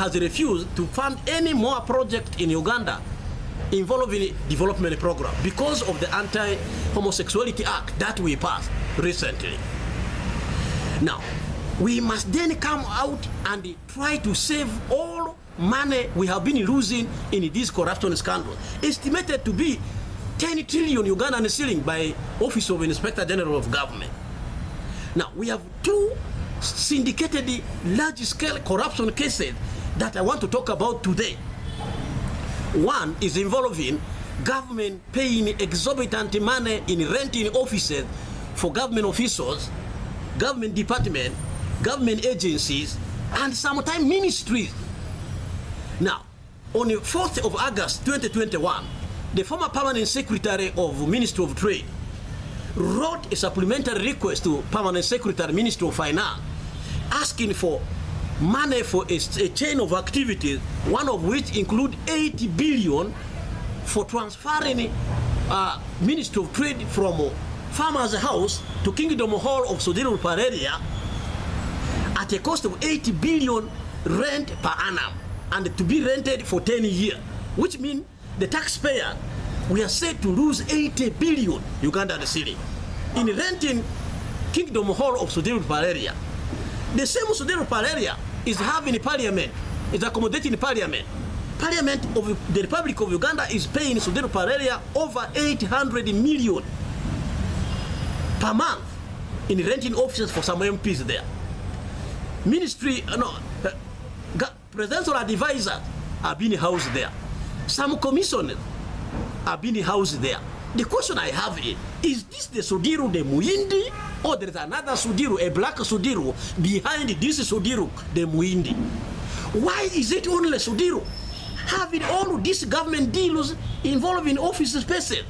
has refused to fund any more project in Uganda involving development program because of the Anti-Homosexuality Act that we passed recently. Now, we must then come out and try to save all money we have been losing in this corruption scandal, estimated to be 10 trillion Ugandan shilling by Office of Inspector General of Government. Now, we have two syndicated large-scale corruption cases that I want to talk about today. One is involving government paying exorbitant money in renting offices for government officials, government departments, government agencies, and sometimes ministries. Now, on the 4th of August 2021, the former permanent secretary of Ministry of Trade wrote a supplementary request to permanent secretary Ministry of Finance asking for money for a chain of activities, one of which include 80 billion for transferring Ministry of Trade from Farmers House to Kingdom Hall of Sodiru area at a cost of 80 billion rent per annum, and to be rented for 10 years, which means the taxpayer, we are said to lose 80 billion Ugandan cedi in renting Kingdom Hall of Sodiru area. The same Sodiru area is having parliament, is accommodating parliament. Parliament of the Republic of Uganda is paying Sodiru area over 800 million per month in renting offices for some MPs there. Ministry, presidential advisors are being housed there. Some commissioners are being housed there. The question I have is this the Sodiru de Muindi, or there is another Sodiru, a black Sodiru, behind this Sodiru de Muindi? Why is it only Sodiru having all these government deals involving office spaces?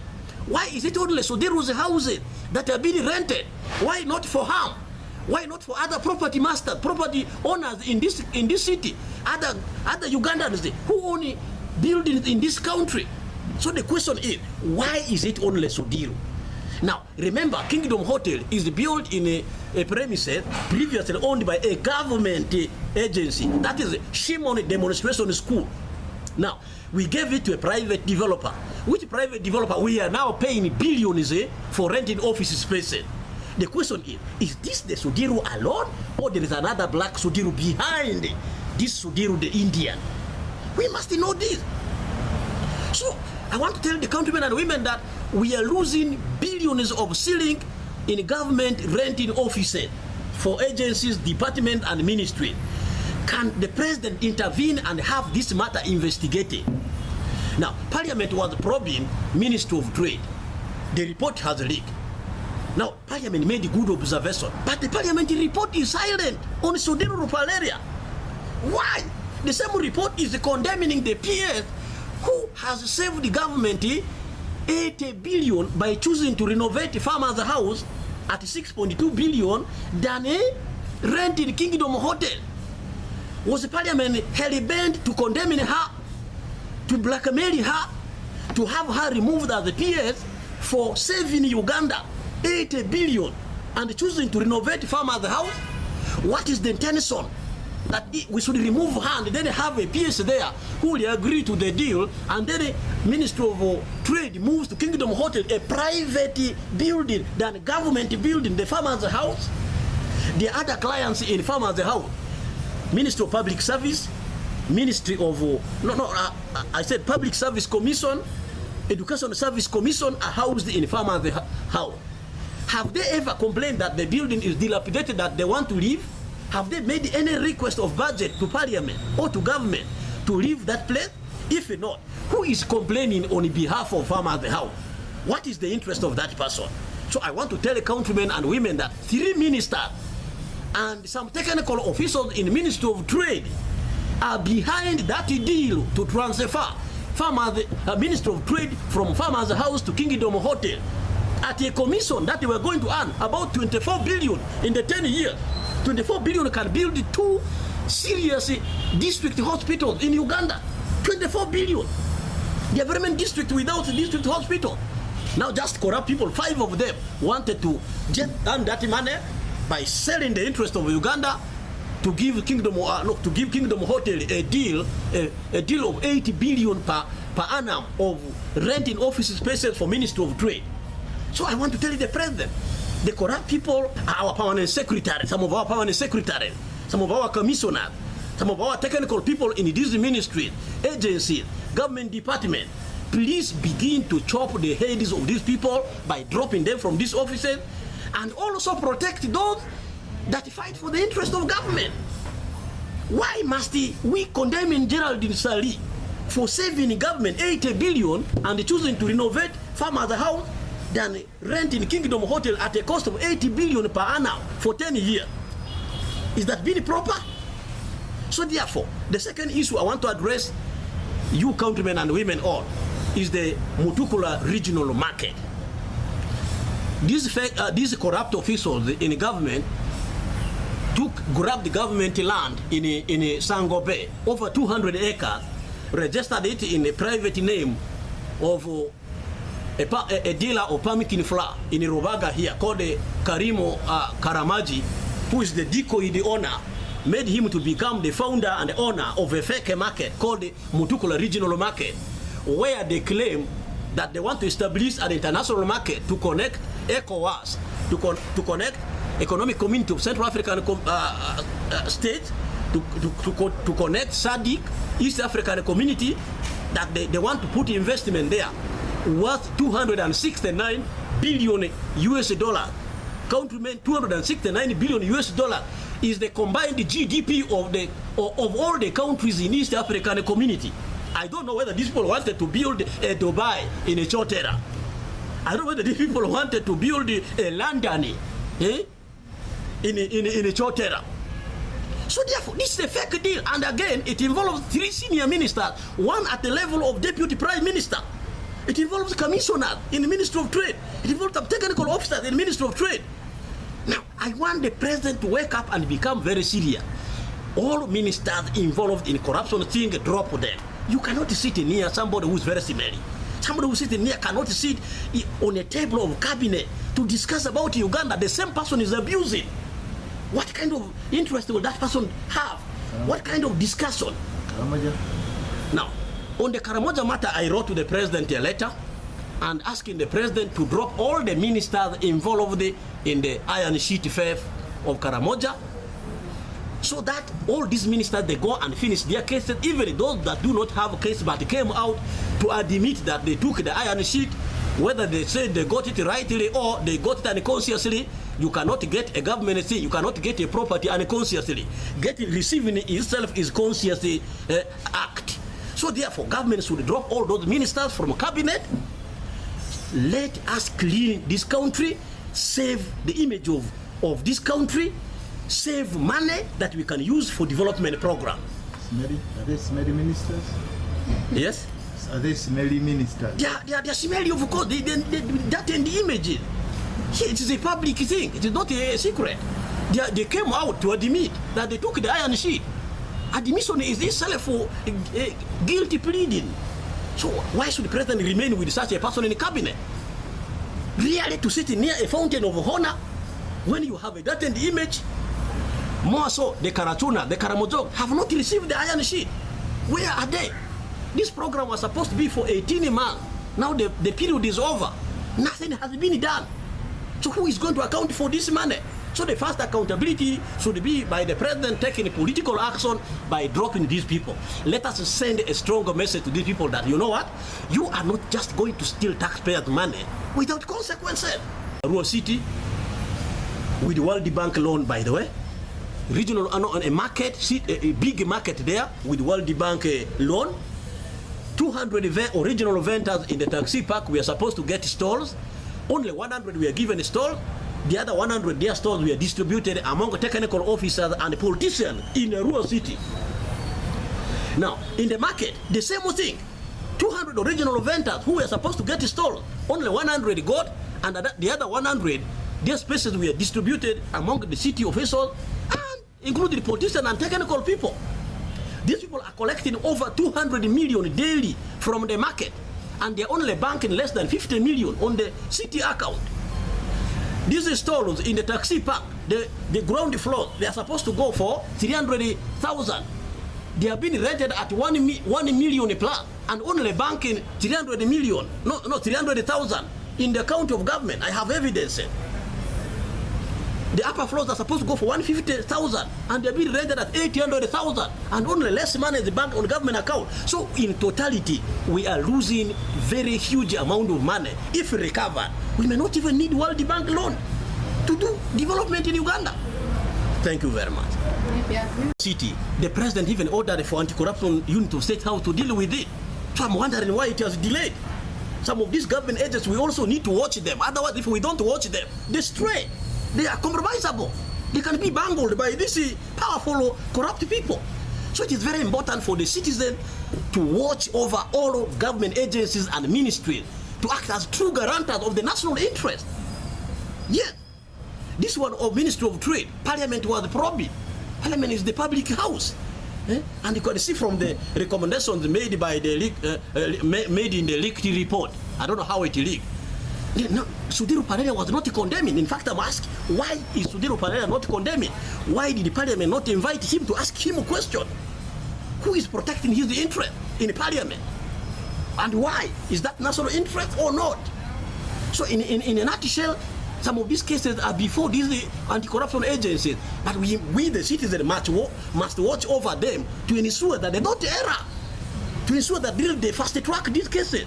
Why is it only Sodiru's houses that are being rented? Why not for harm? Why not for other property masters, property owners in this city, other Ugandans who own buildings in this country? So the question is, why is it only Sodiru? Now, remember, Kingdom Hotel is built in a premises previously owned by a government agency. That is Shimon Demonstration School. Now, we gave it to a private developer. Which private developer we are now paying billions for renting office spaces? The question is this the Sodiru alone, or there is another black Sodiru behind this Sodiru the Indian? We must know this. So I want to tell the countrymen and women that we are losing billions of shillings in government renting offices for agencies, departments, and ministries. Can the president intervene and have this matter investigated? Now, Parliament was probing Ministry of Trade. The report has leaked. Now, Parliament made a good observation, but the parliamentary report is silent on Sodiru area. Why? The same report is condemning the PS who has saved the government 80 billion by choosing to renovate Farmers House at 6.2 billion than renting Kingdom Hotel. Was the parliament hell-bent to condemn her, to blackmail her, to have her removed as the PS for saving Uganda 80 billion and choosing to renovate Farmers House? What is the intention? That we should remove her and then have a PS there who will agree to the deal, and then the Ministry of Trade moves to Kingdom Hotel, a private building than a government building, the Farmers House. The other clients in Farmers House, Ministry of Public Service, Ministry of, I said Public Service Commission, Education Service Commission are housed in Farmers House. Have they ever complained that the building is dilapidated, that they want to leave? Have they made any request of budget to Parliament or to government to leave that place? If not, who is complaining on behalf of Farmers House? What is the interest of that person? So I want to tell the countrymen and women that 3 ministers and some technical officials in the Ministry of Trade are behind that deal to transfer Ministry of Trade from Farmers House to Kingdom Hotel at a commission that they were going to earn about 24 billion in the 10 years. 24 billion can build 2 serious district hospitals in Uganda. 24 billion. The environment district without a district hospital. Now just corrupt people, 5 of them wanted to get earn that money by selling the interest of Uganda to give Kingdom Hotel a deal of 80 billion per annum of renting office spaces for Ministry of Trade. So I want to tell you, the president, the corrupt people are our permanent secretary, some of our permanent secretaries, some of our commissioners, some of our technical people in these ministries, agencies, government departments. Please begin to chop the heads of these people by dropping them from these offices, and also protect those that fight for the interest of government. Why must we condemn Geraldine Ssali for saving government 80 billion and choosing to renovate farmers' house than renting Kingdom Hotel at a cost of 80 billion per annum for 10 years? Is that being proper? So therefore, the second issue I want to address, you countrymen and women all, is the Mutukula regional market. These corrupt officials in government grabbed the government land in Sango Bay, over 200 acres, registered it in a private name of a dealer of pumpkin flour in Rubaga here, called Karamoja, who is the decoy, the owner, made him to become the founder and owner of a fake market called the Mutukula Regional Market, where they claim that they want to establish an international market to connect ECOWAS, to connect Economic Community of Central African States, to connect SADC, East African Community, that they want to put investment there worth 269 billion US dollars. Countrymen, 269 billion US dollars is the combined GDP of all the countries in East African Community. I don't know whether these people wanted to build a Dubai in a Chotera. I don't know whether these people wanted to build a London in a Chotera. So therefore, this is a fake deal. And again, it involves 3 senior ministers, one at the level of Deputy Prime Minister. It involves commissioners in the Ministry of Trade. It involves technical officers in the Ministry of Trade. Now, I want the president to wake up and become very serious. All ministers involved in corruption thing, drop them. You cannot sit near somebody who's very smelly. Somebody who sits near cannot sit on a table of cabinet to discuss about Uganda. The same person is abusing. What kind of interest will that person have? What kind of discussion? Karamoja. Now, on the Karamoja matter, I wrote to the president a letter and asking the president to drop all the ministers involved in the iron sheet theft of Karamoja, so that all these ministers, they go and finish their cases, even those that do not have a case but came out to admit that they took the iron sheet, whether they said they got it rightly or they got it unconsciously. You cannot get a government thing, you cannot get a property unconsciously. Receiving it itself is conscious act. So therefore, government should drop all those ministers from cabinet. Let us clean this country, save the image of this country, save money that we can use for development program. Are they smelly ministers? Yes? Are they smelly ministers? They are smelly, of course. That and the images. It is a public thing. It is not a secret. They came out to admit that they took the iron sheet. Admission is itself for guilty pleading. So why should the president remain with such a person in the cabinet? Really, to sit near a fountain of honor when you have a darkened image? More so, the Karatuna, the Karamoja have not received the iron sheet. Where are they? This program was supposed to be for 18 months. Now the period is over. Nothing has been done. So who is going to account for this money? So the first accountability should be by the president taking political action by dropping these people. Let us send a stronger message to these people that, you know what? You are not just going to steal taxpayers' money without consequences. Rural City, with the World Bank loan, by the way, regional a market, a big market there with World Bank loan. 200 original vendors in the taxi park. We are supposed to get stalls. Only 100 were given a stall. The other 100 their stalls were distributed among technical officers and politicians in a rural city. Now, in the market, the same thing. 200 original vendors who were supposed to get a stall. Only 100 got, and the other 100, their spaces were distributed among the city officials, and including politicians and technical people. These people are collecting over 200 million daily from the market, and they're only banking less than 50 million on the city account. These stalls in the taxi park, the ground floor, they are supposed to go for 300,000. They have been rented at 1 million plus, and only banking 300 million, no 300,000 in the account of government. I have evidence. The upper floors are supposed to go for 150,000, and they've been rented at 800,000, and only less money is the bank on government account. So in totality, we are losing very huge amount of money. If we recover, we may not even need World Bank loan to do development in Uganda. Thank you very much. City, the president even ordered for anti-corruption unit of State House to deal with it. So I'm wondering why it has delayed. Some of these government agents, we also need to watch them. Otherwise, if we don't watch them, they stray. They are compromisable. They can be bungled by these powerful, corrupt people. So it is very important for the citizen to watch over all government agencies and ministries to act as true guarantors of the national interest. Yes, this one of Ministry of Trade, Parliament was probing. Parliament is the public house. And you can see from the recommendations made by the made in the leaked report. I don't know how it leaked. No, Sudiru Pereira was not condemning. In fact, I'm asking, why is Sudiru Pereira not condemning? Why did the Parliament not invite him to ask him a question? Who is protecting his interest in the Parliament? And why? Is that national interest or not? So in a nutshell, some of these cases are before these anti-corruption agencies, but we the citizens must watch over them to ensure that they don't err, to ensure that they fast track these cases,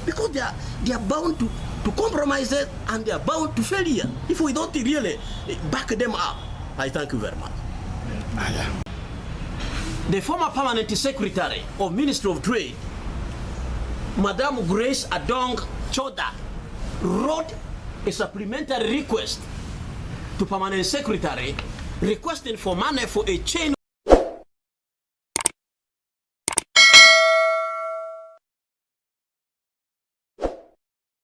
because they are bound to compromise it, and they are bound to failure if we don't really back them up. I thank you very much. The former permanent secretary of Ministry of Trade, Madam Grace Adong Choda, wrote a supplementary request to permanent secretary requesting for money for a chain